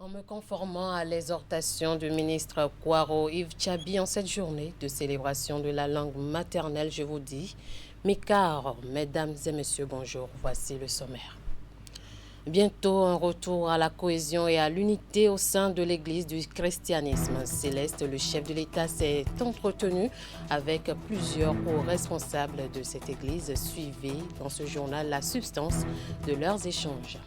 En me conformant à l'exhortation du ministre Kwaro Yves Tchabi en cette journée de célébration de la langue maternelle, je vous dis, mes cars, mesdames et messieurs, bonjour, voici le sommaire. Bientôt un retour à la cohésion et à l'unité au sein de l'Église du christianisme céleste. Le chef de l'État s'est entretenu avec plusieurs hauts responsables de cette Église. Suivez dans ce journal la substance de leurs échanges.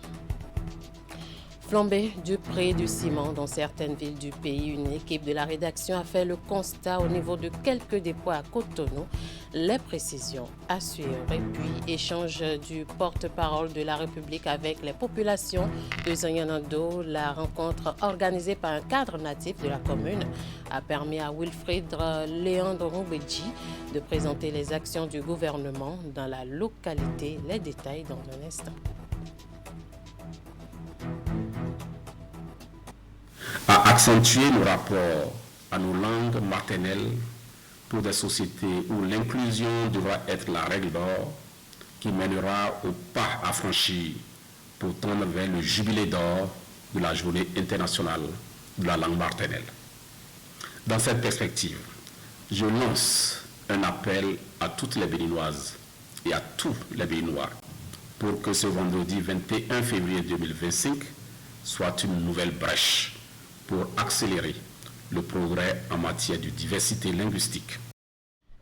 Flambée du prix du ciment dans certaines villes du pays, une équipe de la rédaction a fait le constat au niveau de quelques dépôts à Cotonou. Les précisions à suivre. Et puis, échange du porte-parole de la République avec les populations de Zanyanando. La rencontre organisée par un cadre natif de la commune a permis à Wilfried Léandre Moubedji de présenter les actions du gouvernement dans la localité. Les détails dans un instant. À accentuer nos rapports à nos langues maternelles pour des sociétés où l'inclusion devra être la règle d'or qui mènera au pas à franchir pour tendre vers le jubilé d'or de la Journée internationale de la langue maternelle. Dans cette perspective, je lance un appel à toutes les Béninoises et à tous les Béninois pour que ce vendredi 21 février 2025 soit une nouvelle brèche pour accélérer le progrès en matière de diversité linguistique.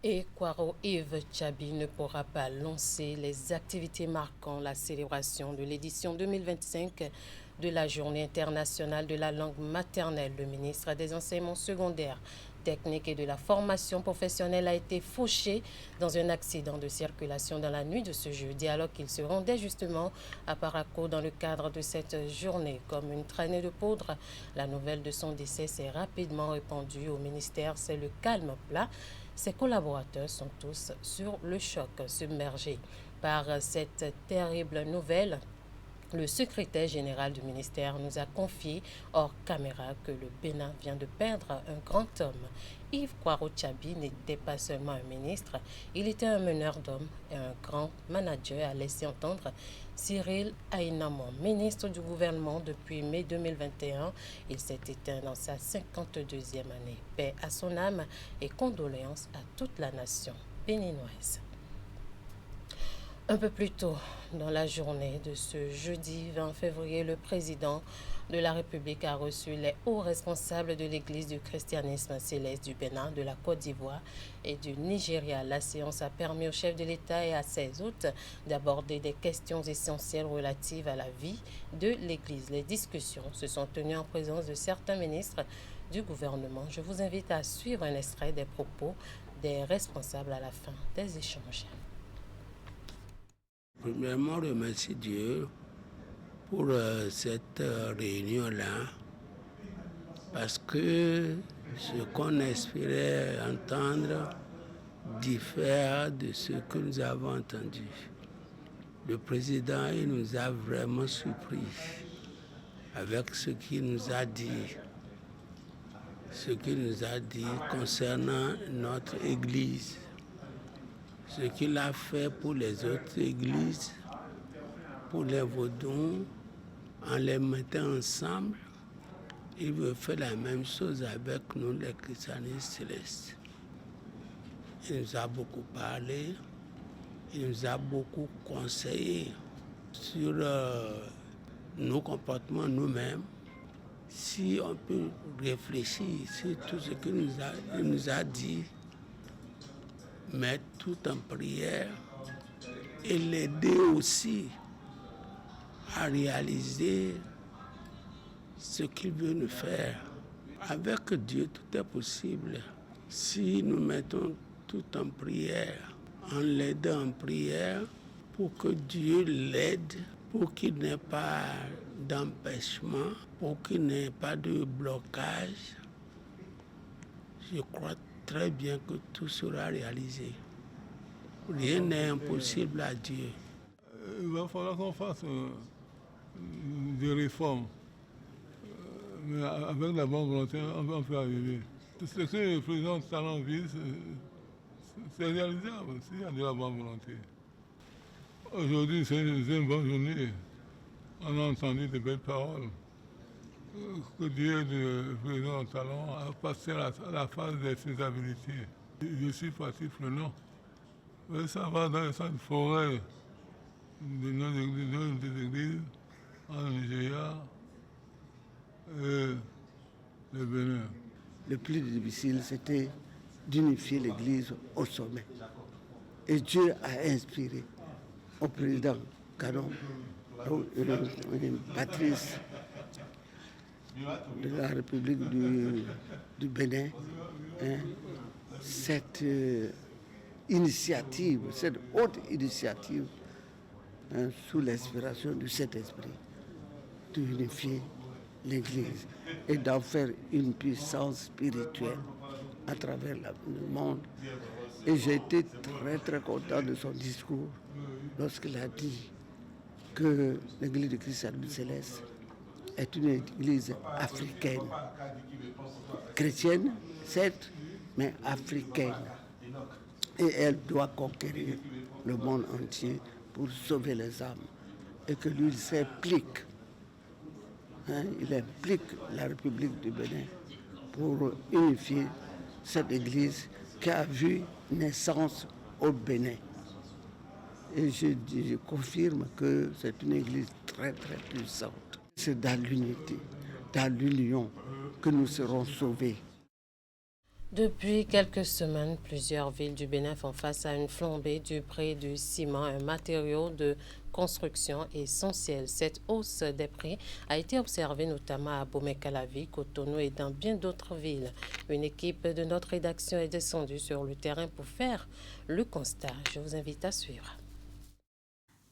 Et Kwaro Yves Tchabi ne pourra pas lancer les activités marquant la célébration de l'édition 2025 de la Journée internationale de la langue maternelle. Le ministre des Enseignements secondaires, techniques et de la formation professionnelle a été fauché dans un accident de circulation dans la nuit de ce jeudi alors qu'il se rendait justement à Paraco dans le cadre de cette journée. Comme une traînée de poudre, la nouvelle de son décès s'est rapidement répandue au ministère. C'est le calme plat. Ses collaborateurs sont tous sur le choc, submergés par cette terrible nouvelle. Le secrétaire général du ministère nous a confié hors caméra que le Bénin vient de perdre un grand homme. Yves Kwaro Tchabi n'était pas seulement un ministre, il était un meneur d'hommes et un grand manager, a laissé entendre Cyril Ainamon, ministre du gouvernement depuis mai 2021. Il s'est éteint dans sa 52e année. Paix à son âme et condoléances à toute la nation béninoise. Un peu plus tôt dans la journée de ce jeudi 20 février, le président de la République a reçu les hauts responsables de l'Église du christianisme céleste du Bénin, de la Côte d'Ivoire et du Nigeria. La séance a permis au chef de l'État et à ses hôtes d'aborder des questions essentielles relatives à la vie de l'Église. Les discussions se sont tenues en présence de certains ministres du gouvernement. Je vous invite à suivre un extrait des propos des responsables à la fin des échanges. Premièrement, remercie Dieu pour cette réunion-là, parce que ce qu'on espérait entendre diffère de ce que nous avons entendu. Le président, il nous a vraiment surpris avec ce qu'il nous a dit. Ce qu'il nous a dit concernant notre Église. Ce qu'il a fait pour les autres églises, pour les Vaudons, en les mettant ensemble, il veut faire la même chose avec nous, les christianistes célestes. Il nous a beaucoup parlé, il nous a beaucoup conseillé sur nos comportements nous-mêmes. Si on peut réfléchir sur tout ce qu'il nous a dit, mettre tout en prière et l'aider aussi à réaliser ce qu'il veut nous faire. Avec Dieu, tout est possible. Si nous mettons tout en prière, en l'aidant en prière, pour que Dieu l'aide, pour qu'il n'ait pas d'empêchement, pour qu'il n'ait pas de blocage, je crois très bien que tout sera réalisé. Rien n'est impossible à Dieu. Il va falloir qu'on fasse des réformes. Mais avec la bonne volonté, on peut arriver. Ce que le président Talon vise, c'est réalisable s'il y a de la bonne volonté. Aujourd'hui, c'est une bonne journée. On a entendu de belles paroles. que Dieu, le président Talon, a passé la phase des faisabilités. Je suis parti prenant. Ça va dans les centres forêts de nos églises en Nigeria et le Bénin. Le plus difficile, c'était d'unifier l'Église au sommet. Et Dieu a inspiré au président Caron, une patrice de la République du Bénin, cette initiative, cette haute initiative, sous l'inspiration du Saint-Esprit, d'unifier l'Église et d'en faire une puissance spirituelle à travers le monde. Et j'ai été très très content de son discours lorsqu'il a dit que l'Église de Christ Céleste est une église africaine, chrétienne, certes, mais africaine. Et elle doit conquérir le monde entier pour sauver les âmes. Et que lui, il s'implique. Il implique la République du Bénin pour unifier cette église qui a vu naissance au Bénin. Et je confirme que c'est une église très très puissante. C'est dans l'unité, dans l'union que nous serons sauvés. Depuis quelques semaines, plusieurs villes du Bénin font face à une flambée du prix du ciment, un matériau de construction essentiel. Cette hausse des prix a été observée notamment à Bomey-Calavi, Cotonou et dans bien d'autres villes. Une équipe de notre rédaction est descendue sur le terrain pour faire le constat. Je vous invite à suivre.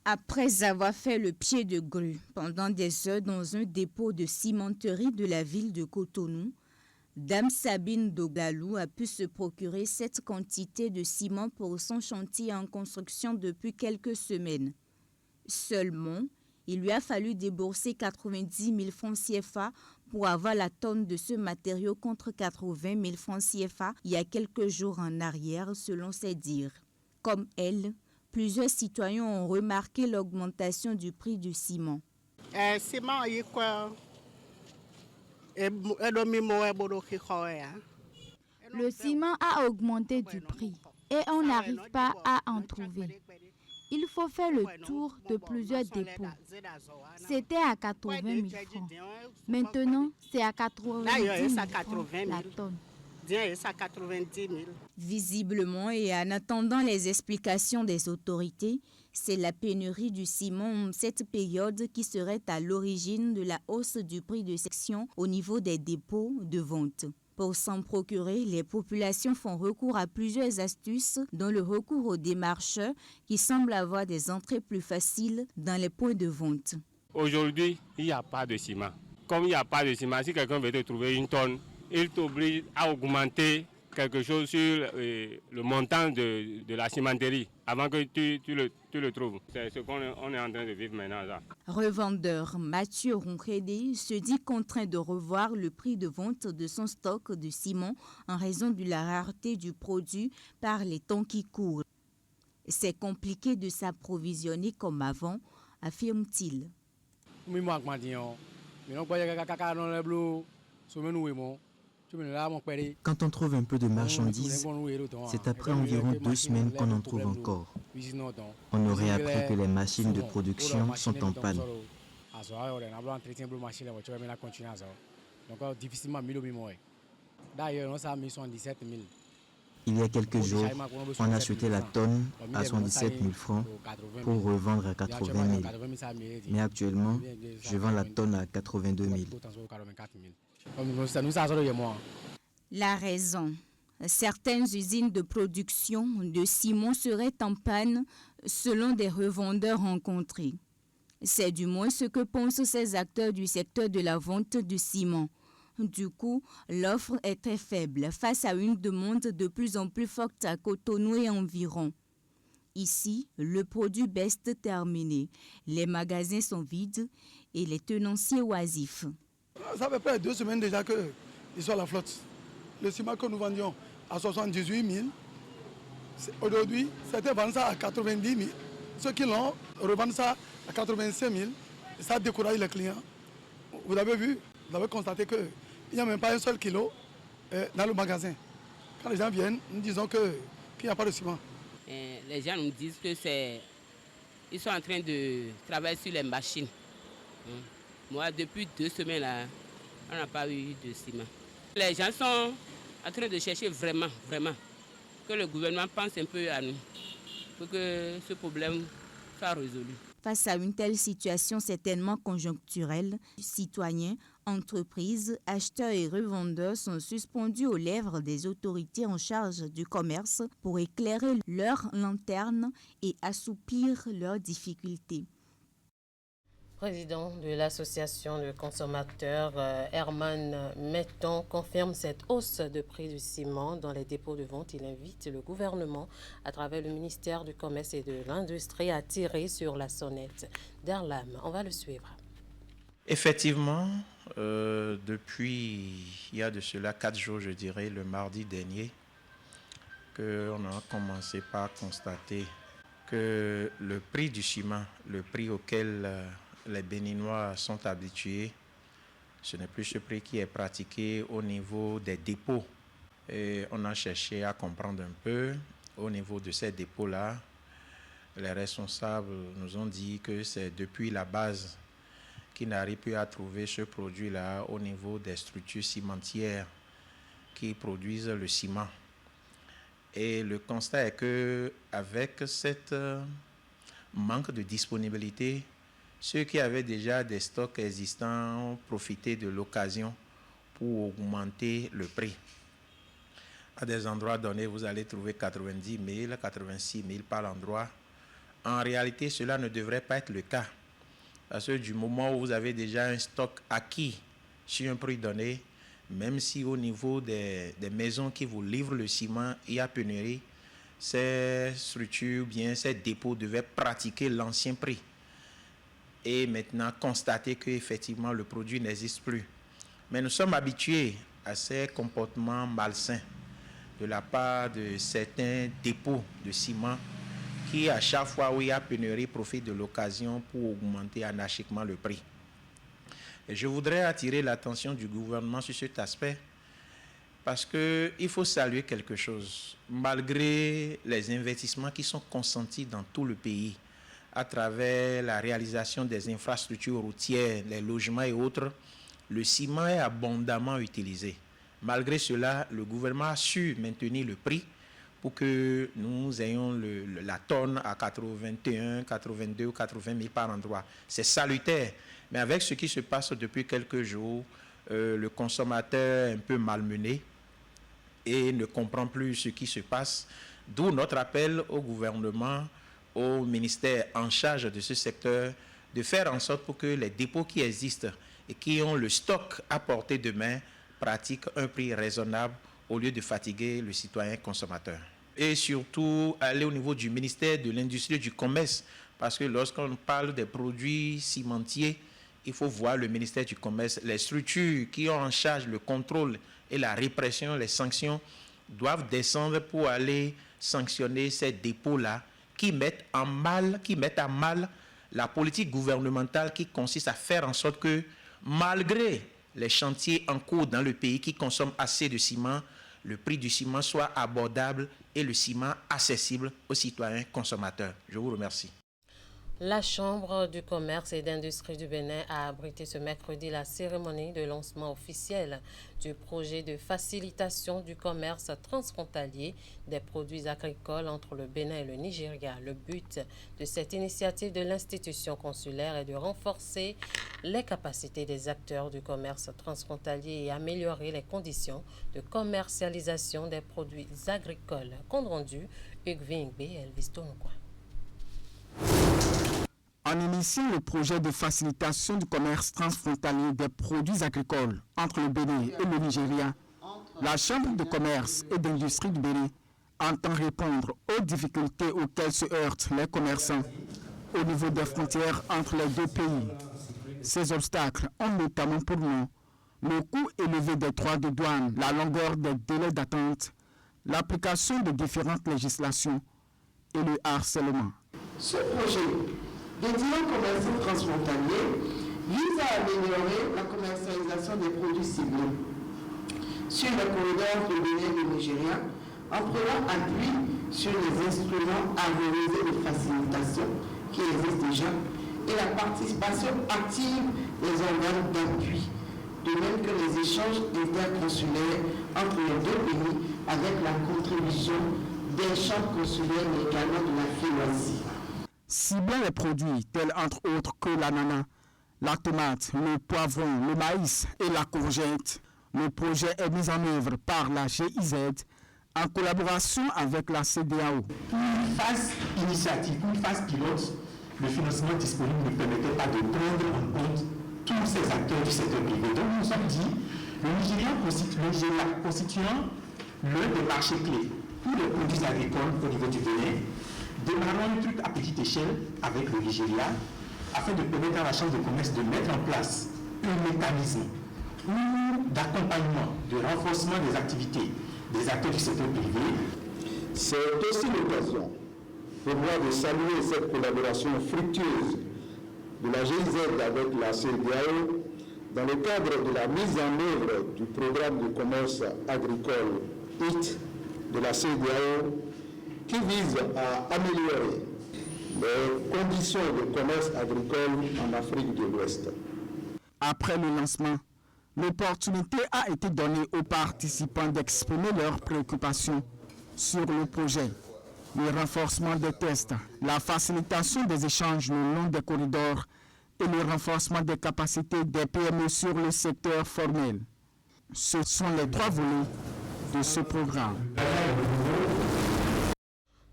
Après avoir fait le pied de grue pendant des heures dans un dépôt de cimenterie de la ville de Cotonou, Dame Sabine Dogalou a pu se procurer cette quantité de ciment pour son chantier en construction depuis quelques semaines. Seulement, il lui a fallu débourser 90 000 francs CFA pour avoir la tonne de ce matériau contre 80 000 francs CFA il y a quelques jours en arrière, selon ses dires. Comme elle, plusieurs citoyens ont remarqué l'augmentation du prix du ciment. Ciment, le ciment a augmenté du prix et on n'arrive pas à en trouver. Il faut faire le tour de plusieurs dépôts. C'était à 80 000 francs. Maintenant, c'est à 90 000 francs la tonne. Visiblement et en attendant les explications des autorités, c'est la pénurie du ciment cette période qui serait à l'origine de la hausse du prix de section au niveau des dépôts de vente. Pour s'en procurer, les populations font recours à plusieurs astuces, dont le recours aux démarcheurs qui semblent avoir des entrées plus faciles dans les points de vente. Aujourd'hui, il n'y a pas de ciment. Comme il n'y a pas de ciment, si quelqu'un veut te trouver une tonne, il t'oblige à augmenter quelque chose sur le montant de la cimenterie avant que tu le trouves. C'est ce qu'on est en train de vivre maintenant. Là. Revendeur Mathieu Ronkhede se dit contraint de revoir le prix de vente de son stock de ciment en raison de la rareté du produit par les temps qui courent. C'est compliqué de s'approvisionner comme avant, affirme-t-il. Quand on trouve un peu de marchandises, c'est après environ 2 semaines qu'on en trouve encore. On aurait appris que les machines de production sont en panne. Il y a quelques jours, on achetait la tonne à 77 000 francs pour revendre à 80 000. Mais actuellement, je vends la tonne à 82 000. La raison. Certaines usines de production de ciment seraient en panne selon des revendeurs rencontrés. C'est du moins ce que pensent ces acteurs du secteur de la vente de ciment. Du coup, l'offre est très faible face à une demande de plus en plus forte à Cotonou et environ. Ici, le produit baisse terminé. Les magasins sont vides et les tenanciers oisifs. Ça fait près de 2 semaines déjà qu'ils sont à la flotte. Le ciment que nous vendions à 78 000, aujourd'hui, c'était vendu ça à 90 000. Ceux qui l'ont revendent ça à 85 000. Ça décourage les clients. Vous avez vu, vous avez constaté qu'il n'y a même pas un seul kilo dans le magasin. Quand les gens viennent, nous disons qu'il n'y a pas de ciment. Les gens nous disent que ils sont en train de travailler sur les machines. Moi, depuis 2 semaines, là, on n'a pas eu de ciment. Les gens sont en train de chercher vraiment, que le gouvernement pense un peu à nous pour que ce problème soit résolu. Face à une telle situation certainement conjoncturelle, citoyens, entreprises, acheteurs et revendeurs sont suspendus aux lèvres des autorités en charge du commerce pour éclairer leurs lanternes et assouplir leurs difficultés. Président de l'association de consommateurs, Herman Metton, confirme cette hausse de prix du ciment dans les dépôts de vente. Il invite le gouvernement, à travers le ministère du Commerce et de l'Industrie, à tirer sur la sonnette d'alarme. On va le suivre. Effectivement, depuis, il y a de cela 4 jours, je dirais, le mardi dernier, qu'on a commencé par constater que le prix du ciment, le prix auquel les Béninois sont habitués, ce n'est plus ce prix qui est pratiqué au niveau des dépôts. Et on a cherché à comprendre un peu au niveau de ces dépôts-là. Les responsables nous ont dit que c'est depuis la base qu'ils n'arrivent plus à trouver ce produit-là au niveau des structures cimentières qui produisent le ciment. Et le constat est qu'avec cette manque de disponibilité, ceux qui avaient déjà des stocks existants ont profité de l'occasion pour augmenter le prix. À des endroits donnés, vous allez trouver 90 000, 86 000 par endroit. En réalité, cela ne devrait pas être le cas. Parce que du moment où vous avez déjà un stock acquis sur un prix donné, même si au niveau des maisons qui vous livrent le ciment, il y a pénurie, ces structures, bien ces dépôts devaient pratiquer l'ancien prix. Et maintenant constater qu'effectivement le produit n'existe plus. Mais nous sommes habitués à ces comportements malsains de la part de certains dépôts de ciment qui, à chaque fois où il y a pénurie, profitent de l'occasion pour augmenter anarchiquement le prix. Et je voudrais attirer l'attention du gouvernement sur cet aspect parce qu'il faut saluer quelque chose. Malgré les investissements qui sont consentis dans tout le pays, à travers la réalisation des infrastructures routières, les logements et autres, le ciment est abondamment utilisé. Malgré cela, le gouvernement a su maintenir le prix pour que nous ayons la tonne à 81, 82 ou 80 000 par endroit. C'est salutaire. Mais avec ce qui se passe depuis quelques jours, le consommateur est un peu malmené et ne comprend plus ce qui se passe. D'où notre appel au gouvernement, au ministère en charge de ce secteur, de faire en sorte pour que les dépôts qui existent et qui ont le stock à portée de main pratiquent un prix raisonnable au lieu de fatiguer le citoyen consommateur. Et surtout, aller au niveau du ministère de l'Industrie et du Commerce, parce que lorsqu'on parle des produits cimentiers, il faut voir le ministère du Commerce. Les structures qui ont en charge le contrôle et la répression, les sanctions, doivent descendre pour aller sanctionner ces dépôts-là qui mettent à mal la politique gouvernementale qui consiste à faire en sorte que, malgré les chantiers en cours dans le pays qui consomment assez de ciment, le prix du ciment soit abordable et le ciment accessible aux citoyens consommateurs. Je vous remercie. La Chambre du commerce et d'industrie du Bénin a abrité ce mercredi la cérémonie de lancement officiel du projet de facilitation du commerce transfrontalier des produits agricoles entre le Bénin et le Nigeria. Le but de cette initiative de l'institution consulaire est de renforcer les capacités des acteurs du commerce transfrontalier et améliorer les conditions de commercialisation des produits agricoles. Compte rendu, Hugues Vingbe et Elvis Tonokwa. En initiant le projet de facilitation du commerce transfrontalier des produits agricoles entre le Bénin et le Nigeria, la Chambre de commerce et d'industrie du Bénin entend répondre aux difficultés auxquelles se heurtent les commerçants au niveau des frontières entre les deux pays. Ces obstacles ont notamment pour nom le coût élevé des droits de douane, la longueur des délais d'attente, l'application de différentes législations et le harcèlement. Ce projet dédié au commerce transfrontalier vise à améliorer la commercialisation des produits ciblés sur le corridor de Bénin et du Nigeria en prenant appui sur les instruments harmonisés de facilitation qui existent déjà et la participation active des organes d'appui, de même que les échanges interconsulaires entre les deux pays avec la contribution des chambres consulaires mais également de la philosophie. Ciblant les produits tels entre autres que l'ananas, la tomate, le poivron, le maïs et la courgette, le projet est mis en œuvre par la GIZ en collaboration avec la CEDEAO. Pour une phase initiative, pour une phase pilote, le financement disponible ne permettait pas de prendre en compte tous ces acteurs du secteur privé. Donc nous nous sommes dit, le Nigeria constituant l'un des marchés clés pour les produits agricoles au niveau du Bénin, démarrons un truc à petite échelle avec le Nigeria afin de permettre à la Chambre de commerce de mettre en place un mécanisme d'accompagnement, de renforcement des activités des acteurs du secteur privé. C'est aussi l'occasion pour moi de saluer cette collaboration fructueuse de la GIZ avec la CEDEAO dans le cadre de la mise en œuvre du programme de commerce agricole HIT de la CEDEAO qui vise à améliorer les conditions de commerce agricole en Afrique de l'Ouest. Après le lancement, l'opportunité a été donnée aux participants d'exprimer leurs préoccupations sur le projet, le renforcement des tests, la facilitation des échanges le long des corridors et le renforcement des capacités des PME sur le secteur formel. Ce sont les 3 volets de ce programme.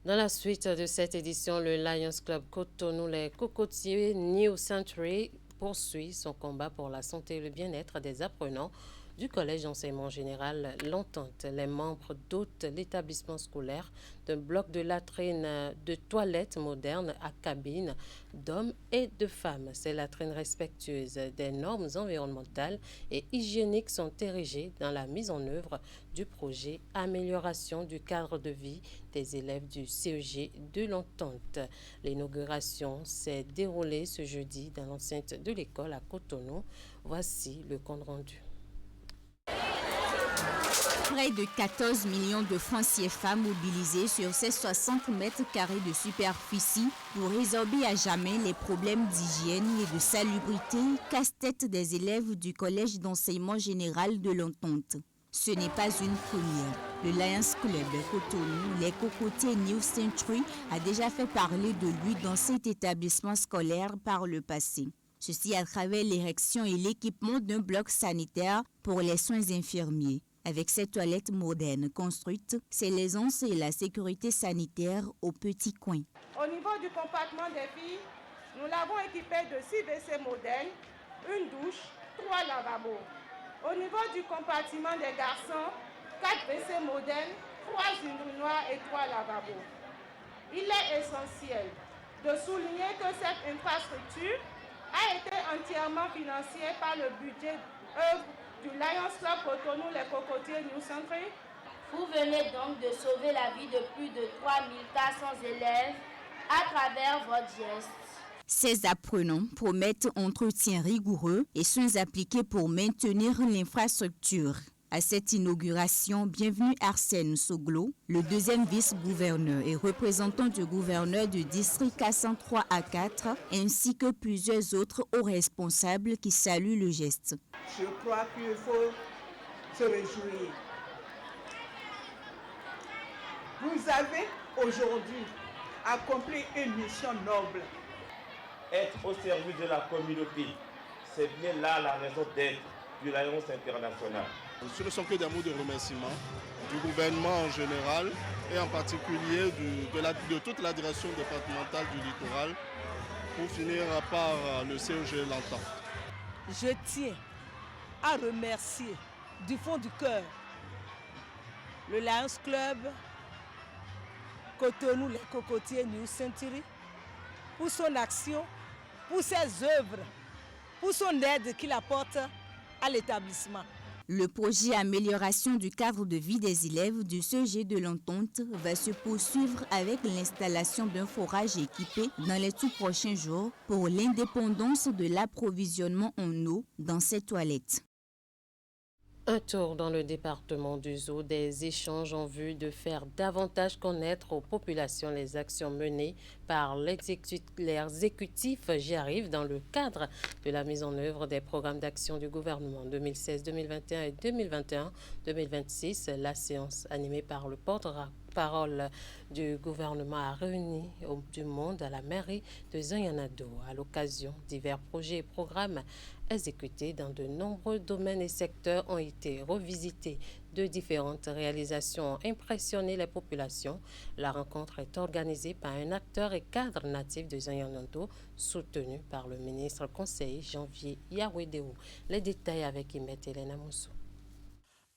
Dans la suite de cette édition, le Lions Club Cotonou, les Cocotiers New Century, poursuit son combat pour la santé et le bien-être des apprenants du Collège d'enseignement général L'Entente. Les membres dotent l'établissement scolaire d'un bloc de latrines de toilettes modernes à cabines d'hommes et de femmes. Ces latrines respectueuses des normes environnementales et hygiéniques sont érigées dans la mise en œuvre du projet Amélioration du cadre de vie des élèves du CEG de L'Entente. L'inauguration s'est déroulée ce jeudi dans l'enceinte de l'école à Cotonou. Voici le compte rendu. Près de 14 millions de francs CFA mobilisés sur ces 60 mètres carrés de superficie pour résorber à jamais les problèmes d'hygiène et de salubrité casse-tête des élèves du Collège d'enseignement général de L'Entente. Ce n'est pas une première. Le Lions Club Cotonou, les Cocotiers New Century, a déjà fait parler de lui dans cet établissement scolaire par le passé. Ceci à travers l'érection et l'équipement d'un bloc sanitaire pour les soins infirmiers. Avec ces toilettes modernes construites, c'est l'aisance et la sécurité sanitaire au petit coin. Au niveau du compartiment des filles, nous l'avons équipé de 6 WC modernes, une douche, 3 lavabos. Au niveau du compartiment des garçons, 4 WC modernes, 3 urinoirs et 3 lavabos. Il est essentiel de souligner que cette infrastructure a été entièrement financée par le budget œuvre du Lions Club Cotonou, les Cocotiers New Century. Vous venez donc de sauver la vie de plus de 3400 élèves à travers votre geste. Ces apprenants promettent entretien rigoureux et soins appliqués pour maintenir l'infrastructure. À cette inauguration, bienvenue Arsène Soglo, le deuxième vice-gouverneur et représentant du gouverneur du district 403 à 4, ainsi que plusieurs autres hauts responsables qui saluent le geste. Je crois qu'il faut se réjouir. Vous avez aujourd'hui accompli une mission noble. Être au service de la communauté, c'est bien là la raison d'être du Lions International. Ce ne sont que des mots de remerciement du gouvernement en général et en particulier de toute la direction départementale du littoral pour finir par le CEG L'Entente. Je tiens à remercier du fond du cœur le Lions Club Cotonou, les Cocotiers New Century pour son action, pour ses œuvres, pour son aide qu'il apporte à l'établissement. Le projet Amélioration du cadre de vie des élèves du CEG de l'Entente va se poursuivre avec l'installation d'un forage équipé dans les tout prochains jours pour l'indépendance de l'approvisionnement en eau dans ces toilettes. Un tour dans le département du Zoo, des échanges en vue de faire davantage connaître aux populations les actions menées par l'exécutif J'y arrive dans le cadre de la mise en œuvre des programmes d'action du gouvernement 2016-2021 et 2021-2026. La séance animée par le porte-parole du gouvernement a réuni du monde à la mairie de Zanyanado. À l'occasion, divers projets et programmes exécutés dans de nombreux domaines et secteurs ont été revisités. De différentes réalisations ont impressionné les populations. La rencontre est organisée par un acteur et cadre natif de Zanyanado, soutenu par le ministre conseiller Janvier Yawedeo. Les détails avec Imet Hélène Moussou.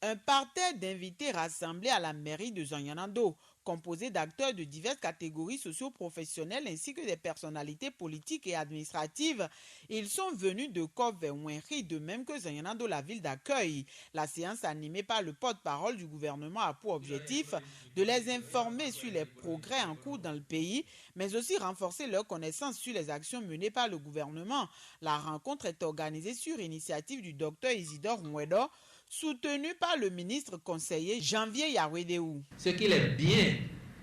Un parterre d'invités rassemblés à la mairie de Zanyanado, composé d'acteurs de diverses catégories socio-professionnelles ainsi que des personnalités politiques et administratives. Ils sont venus de Kov vers Wenri, de même que Zanyanado, la ville d'accueil. La séance animée par le porte-parole du gouvernement a pour objectif de les informer sur les progrès en cours dans le pays, mais aussi renforcer leur connaissance sur les actions menées par le gouvernement. La rencontre est organisée sur initiative du docteur Isidore Mwedo, soutenu par le ministre conseiller Janvier Yawedeo. Ce qu'il est bien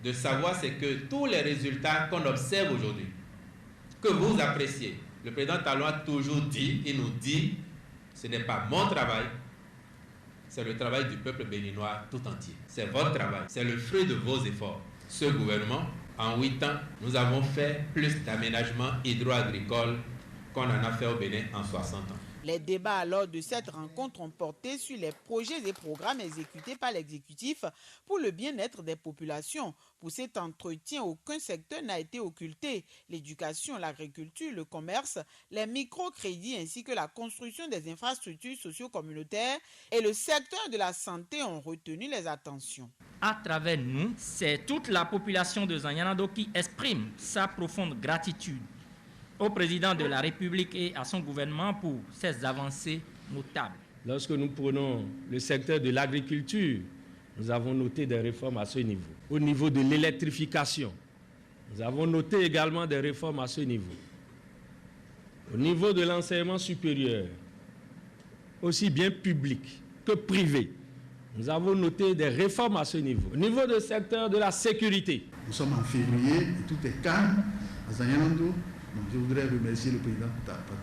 de savoir, c'est que tous les résultats qu'on observe aujourd'hui, que vous appréciez, le président Talon a toujours dit, il nous dit, ce n'est pas mon travail, c'est le travail du peuple béninois tout entier. C'est votre travail, c'est le fruit de vos efforts. Ce gouvernement, en 8 ans, nous avons fait plus d'aménagements hydro-agricoles qu'on en a fait au Bénin en 60 ans. Les débats lors de cette rencontre ont porté sur les projets et programmes exécutés par l'exécutif pour le bien-être des populations. Pour cet entretien, aucun secteur n'a été occulté. L'éducation, l'agriculture, le commerce, les microcrédits ainsi que la construction des infrastructures socio-communautaires et le secteur de la santé ont retenu les attentions. À travers nous, c'est toute la population de Zanyanado qui exprime sa profonde gratitude au président de la République et à son gouvernement pour ces avancées notables. Lorsque nous prenons le secteur de l'agriculture, nous avons noté des réformes à ce niveau. Au niveau de l'électrification, nous avons noté également des réformes à ce niveau. Au niveau de l'enseignement supérieur, aussi bien public que privé, nous avons noté des réformes à ce niveau. Au niveau du secteur de la sécurité. Nous sommes en février et tout est calme à Zanyanado. Donc, je voudrais remercier le président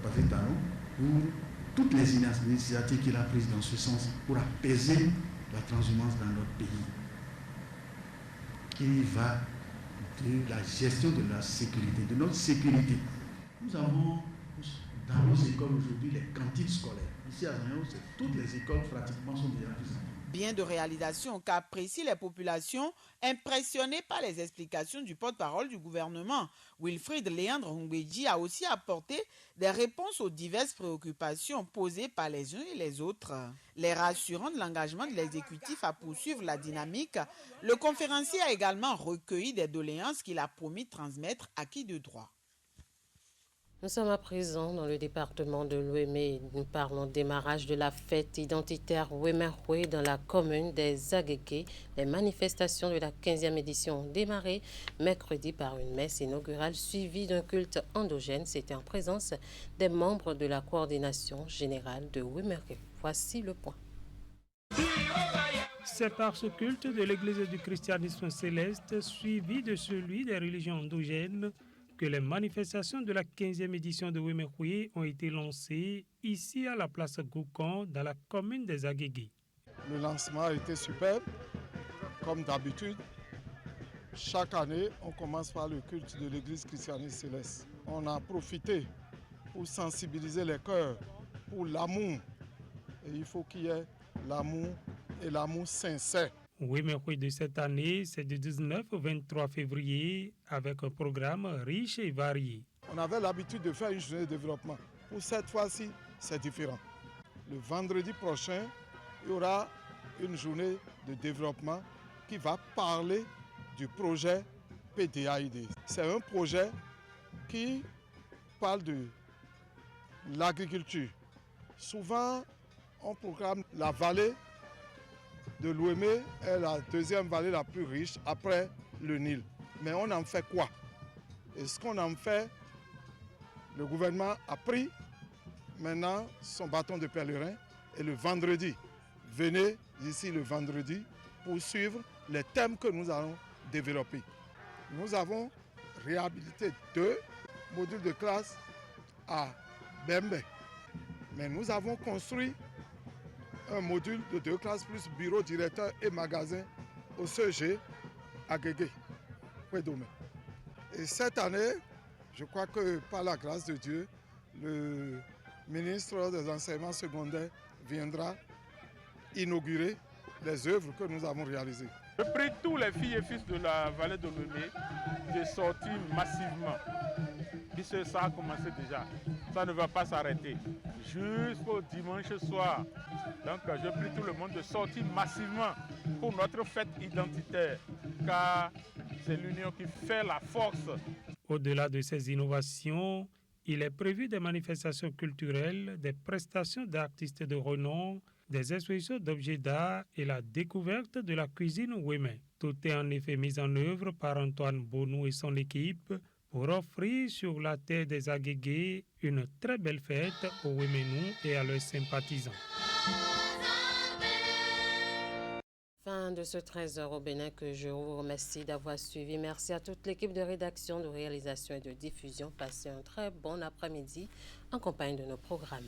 Patrick Talon pour toutes les initiatives qu'il a prises dans ce sens pour apaiser la transhumance dans notre pays. Qui va de la gestion de la sécurité, de notre sécurité. Nous avons dans nos écoles aujourd'hui les cantines scolaires. Ici à Zanyanado, toutes les écoles pratiquement sont déjà prises. Bien de réalisation qu'apprécient les populations impressionnées par les explications du porte-parole du gouvernement. Wilfried Léandre Hungweji a aussi apporté des réponses aux diverses préoccupations posées par les uns et les autres. Les rassurant de l'engagement de l'exécutif à poursuivre la dynamique, le conférencier a également recueilli des doléances qu'il a promis de transmettre à qui de droit. Nous sommes à présent dans le département de l'Ouémé. Nous parlons démarrage de la fête identitaire Ouémahoué dans la commune des Agégués. Les manifestations de la 15e édition ont démarré mercredi par une messe inaugurale suivie d'un culte endogène. C'était en présence des membres de la coordination générale de Ouémahoué. Voici le point. C'est par ce culte de l'Église du christianisme céleste suivi de celui des religions endogènes que les manifestations de la 15e édition de Ouémahoué ont été lancées ici à la place Goukan dans la commune des Agégués. Le lancement a été superbe, comme d'habitude. Chaque année, on commence par le culte de l'Église christianiste céleste. On a profité pour sensibiliser les cœurs pour l'amour. Et il faut qu'il y ait l'amour et l'amour sincère. Ouémahoué de cette année, c'est du 19 au 23 février avec un programme riche et varié. On avait l'habitude de faire une journée de développement. Pour cette fois-ci, c'est différent. Le vendredi prochain, il y aura une journée de développement qui va parler du projet PDAID. C'est un projet qui parle de l'agriculture. Souvent, on proclame la vallée de l'Ouémé est la deuxième vallée la plus riche après le Nil. Mais on en fait quoi? Et ce qu'on en fait, le gouvernement a pris maintenant son bâton de pèlerin et le vendredi, venez ici le vendredi pour suivre les thèmes que nous allons développer. Nous avons réhabilité 2 modules de classe à Bembe, mais nous avons construit un module de 2 classes plus bureau, directeur et magasin au CEG à Guégué, Ouédomé. Et cette année, je crois que par la grâce de Dieu, le ministre des enseignements secondaires viendra inaugurer les œuvres que nous avons réalisées. Je prie tous les filles et fils de la vallée de l'Ouémé de sortir massivement. Puisque ça a commencé déjà, ça ne va pas s'arrêter jusqu'au dimanche soir. Donc je prie tout le monde de sortir massivement pour notre fête identitaire, car c'est l'union qui fait la force. Au-delà de ces innovations, il est prévu des manifestations culturelles, des prestations d'artistes de renom, des expositions d'objets d'art et la découverte de la cuisine ouémé. Tout est en effet mis en œuvre par Antoine Bonou et son équipe pour offrir sur la terre des Aguégués une très belle fête aux Ouéménous et à leurs sympathisants. Fin de ce 13h au Bénin que je vous remercie d'avoir suivi. Merci à toute l'équipe de rédaction, de réalisation et de diffusion. Passez un très bon après-midi en compagnie de nos programmes.